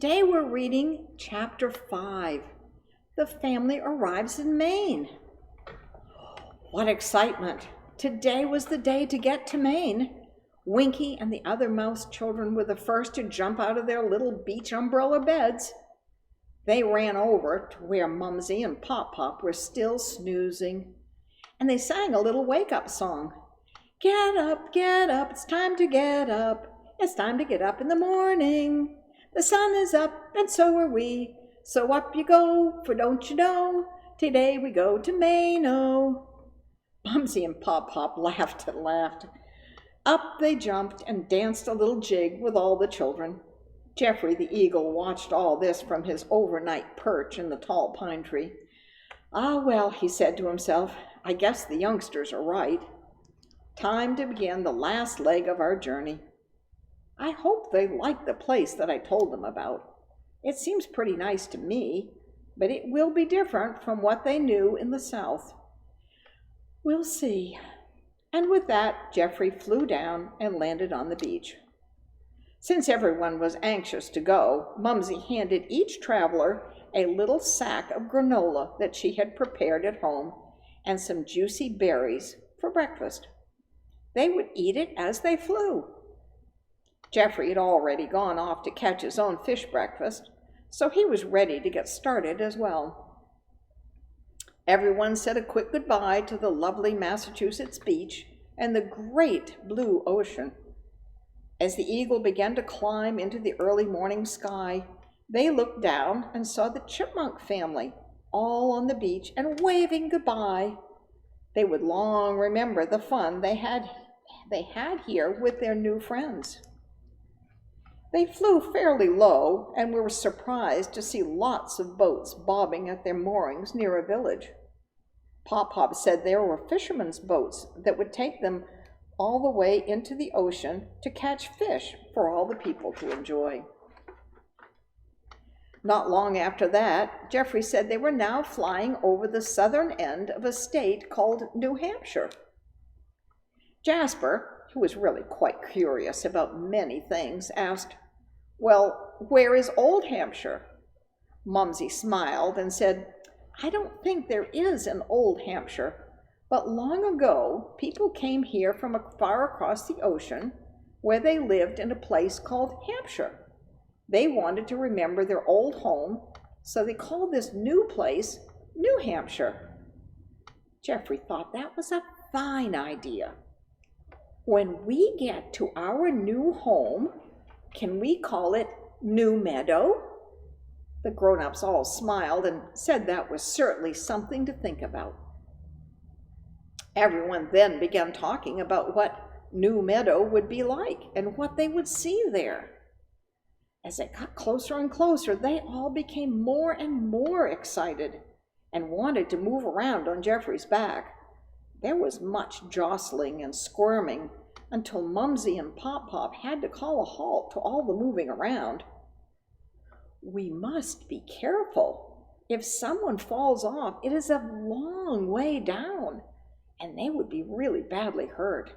Today we're reading Chapter 5. The family arrives in Maine. What excitement! Today was the day to get to Maine. Winky and the other mouse children were the first to jump out of their little beach umbrella beds. They ran over to where Mumsy and Pop-Pop were still snoozing, and they sang a little wake-up song. Get up, it's time to get up. It's time to get up in the morning. The sun is up, and so are we. So up you go, for don't you know, today we go to Maine-o. Mumsy and Pop-Pop laughed and laughed. Up they jumped and danced a little jig with all the children. Geoffrey the eagle watched all this from his overnight perch in the tall pine tree. Ah, well, he said to himself, I guess the youngsters are right. Time to begin the last leg of our journey. I hope they like the place that I told them about. It seems pretty nice to me, but it will be different from what they knew in the South. We'll see. And with that, Geoffrey flew down and landed on the beach. Since everyone was anxious to go, Mumsy handed each traveler a little sack of granola that she had prepared at home and some juicy berries for breakfast. They would eat it as they flew. Geoffrey had already gone off to catch his own fish breakfast, so he was ready to get started as well. Everyone said a quick goodbye to the lovely Massachusetts beach and the great blue ocean. As the eagle began to climb into the early morning sky, they looked down and saw the chipmunk family all on the beach and waving goodbye. They would long remember the fun they had here with their new friends. They flew fairly low and were surprised to see lots of boats bobbing at their moorings near a village. Pop-Pop said there were fishermen's boats that would take them all the way into the ocean to catch fish for all the people to enjoy. Not long after that, Geoffrey said they were now flying over the southern end of a state called New Hampshire. Jasper, who was really quite curious about many things, asked, Well, where is Old Hampshire? Mumsy smiled and said, I don't think there is an Old Hampshire, but long ago people came here from far across the ocean where they lived in a place called Hampshire. They wanted to remember their old home, so they called this new place New Hampshire. Geoffrey thought that was a fine idea. When we get to our new home, can we call it New Meadow? The grown-ups all smiled and said that was certainly something to think about. Everyone then began talking about what New Meadow would be like and what they would see there. As it got closer and closer, they all became more and more excited and wanted to move around on Geoffrey's back. There was much jostling and squirming until Mumsy and Pop-Pop had to call a halt to all the moving around. We must be careful. If someone falls off, it is a long way down, and they would be really badly hurt.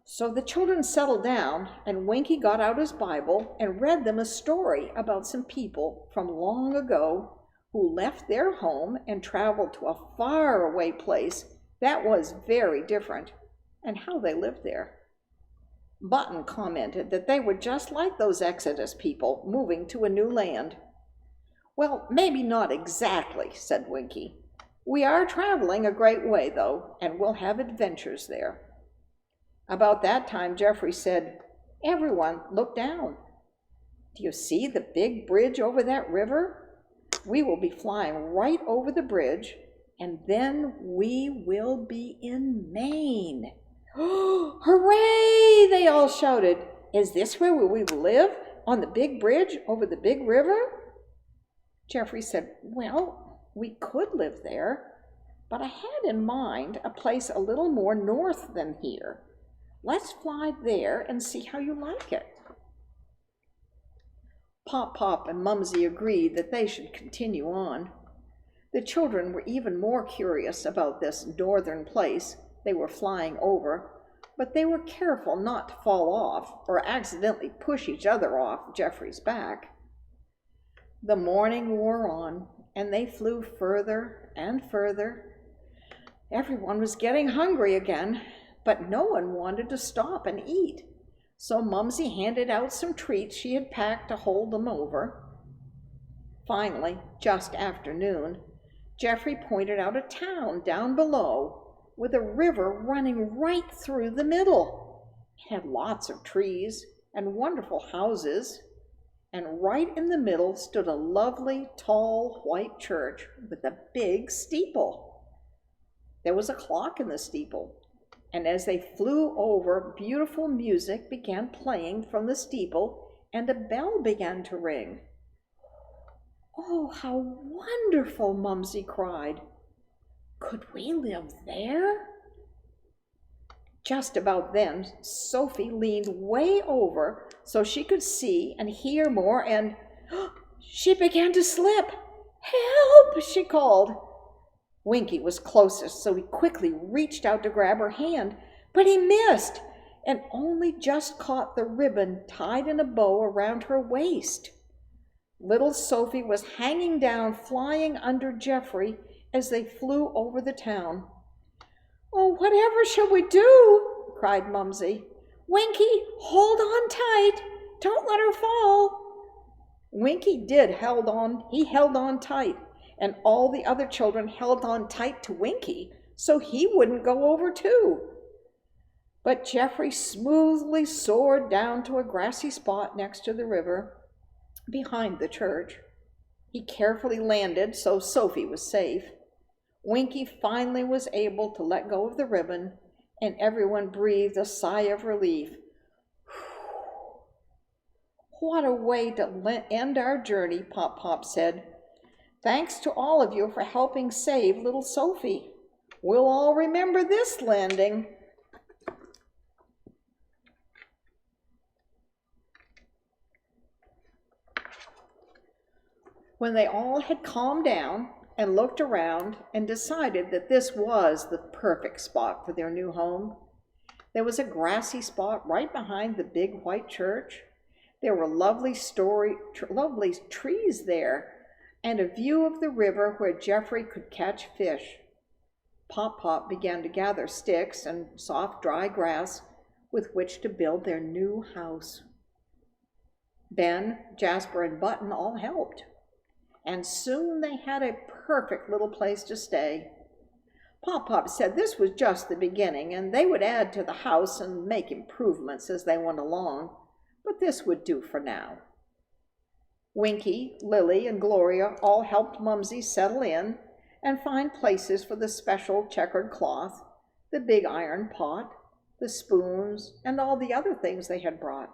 So the children settled down, and Winky got out his Bible and read them a story about some people from long ago who left their home and traveled to a faraway place that was very different, and how they lived there. Button commented that they were just like those Exodus people moving to a new land. Well, maybe not exactly, said Winky. We are traveling a great way, though, and we'll have adventures there. About that time, Geoffrey said, Everyone, look down. Do you see the big bridge over that river? We will be flying right over the bridge, and then we will be in Maine. Hooray! They all shouted. Is this where we live? On the big bridge over the big river? Geoffrey said, Well, we could live there, but I had in mind a place a little more north than here. Let's fly there and see how you like it. Pop-Pop and Mumsy agreed that they should continue on. The children were even more curious about this northern place they were flying over, but they were careful not to fall off or accidentally push each other off Geoffrey's back. The morning wore on, and they flew further and further. Everyone was getting hungry again, but no one wanted to stop and eat. So Mumsy handed out some treats she had packed to hold them over. Finally, just after noon, Geoffrey pointed out a town down below with a river running right through the middle. It had lots of trees and wonderful houses, and right in the middle stood a lovely, tall, white church with a big steeple. There was a clock in the steeple, and as they flew over, beautiful music began playing from the steeple, and a bell began to ring. "Oh, how wonderful!" Mumsy cried. "Could we live there?" Just about then, Sophie leaned way over so she could see and hear more, and she began to slip. "Help!" she called. Winky was closest, so he quickly reached out to grab her hand, but he missed and only just caught the ribbon tied in a bow around her waist. Little Sophie was hanging down, flying under Geoffrey as they flew over the town. "Oh, whatever shall we do?" cried Mumsy. "Winky, hold on tight. Don't let her fall." Winky held on tight, and all the other children held on tight to Winky so he wouldn't go over too. But Geoffrey smoothly soared down to a grassy spot next to the river, behind the church. He carefully landed so Sophie was safe. Winky finally was able to let go of the ribbon, and everyone breathed a sigh of relief. "What a way to end our journey," Pop said. "Thanks to all of you for helping save little Sophie. We'll all remember this landing." When they all had calmed down and looked around and decided that this was the perfect spot for their new home, there was a grassy spot right behind the big white church. There were lovely trees there, and a view of the river where Geoffrey could catch fish. Pop began to gather sticks and soft dry grass with which to build their new house. Ben, Jasper, and Button all helped, and soon they had a perfect little place to stay. Pop said this was just the beginning, and they would add to the house and make improvements as they went along, but this would do for now. Winky, Lily, and Gloria all helped Mumsy settle in and find places for the special checkered cloth, the big iron pot, the spoons, and all the other things they had brought.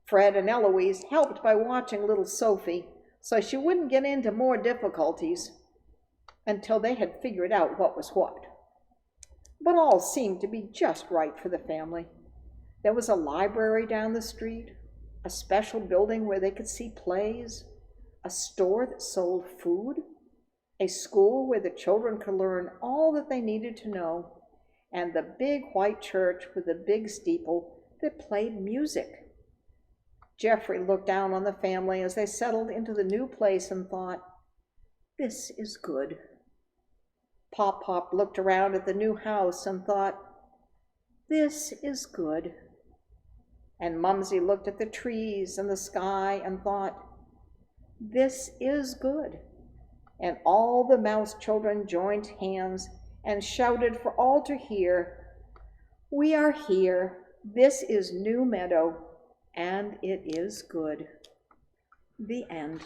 Fred and Eloise helped by watching little Sophie so she wouldn't get into more difficulties until they had figured out what was what. But all seemed to be just right for the family. There was a library down the street, a special building where they could see plays, a store that sold food, a school where the children could learn all that they needed to know, and the big white church with a big steeple that played music. Geoffrey looked down on the family as they settled into the new place and thought, "This is good." Pop looked around at the new house and thought, "This is good." And Mumsy looked at the trees and the sky and thought, "This is good." And all the mouse children joined hands and shouted for all to hear, "We are here. This is New Meadow, and it is good." The end.